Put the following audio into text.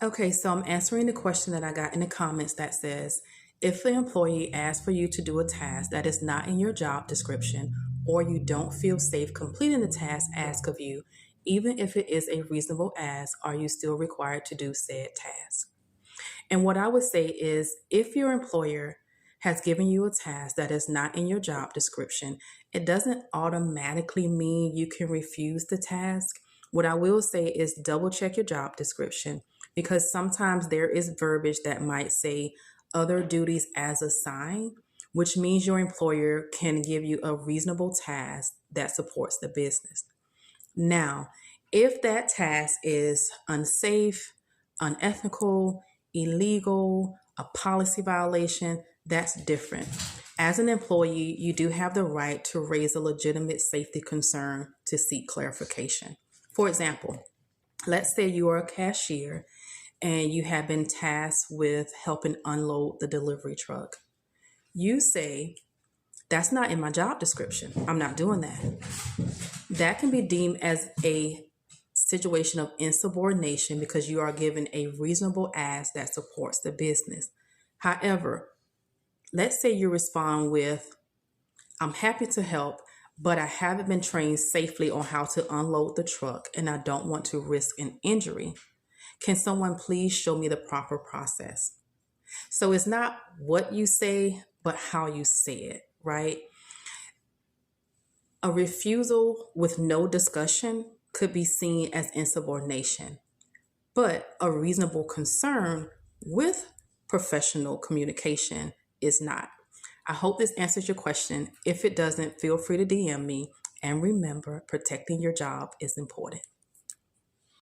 Okay, so I'm answering the question that I got in the comments that says, if the employee asks for you to do a task that is not in your job description, or you don't feel safe completing the task asked of you, even if it is a reasonable ask, are you still required to do said task? And what I would say is, if your employer has given you a task that is not in your job description, it doesn't automatically mean you can refuse the task. What I will say is double check your job description, because sometimes there is verbiage that might say other duties as assigned, which means your employer can give you a reasonable task that supports the business. Now, if that task is unsafe, unethical, illegal, a policy violation, that's different. As an employee, you do have the right to raise a legitimate safety concern to seek clarification. For example, let's say you are a cashier and you have been tasked with helping unload the delivery truck. You say, that's not in my job description. I'm not doing that. That can be deemed as a situation of insubordination because you are given a reasonable ask that supports the business. However, let's say you respond with, I'm happy to help, but I haven't been trained safely on how to unload the truck and I don't want to risk an injury. Can someone please show me the proper process? So it's not what you say, but how you say it, right? A refusal with no discussion could be seen as insubordination, but a reasonable concern with professional communication is not. I hope this answers your question. If it doesn't, feel free to DM me. And remember, protecting your job is important.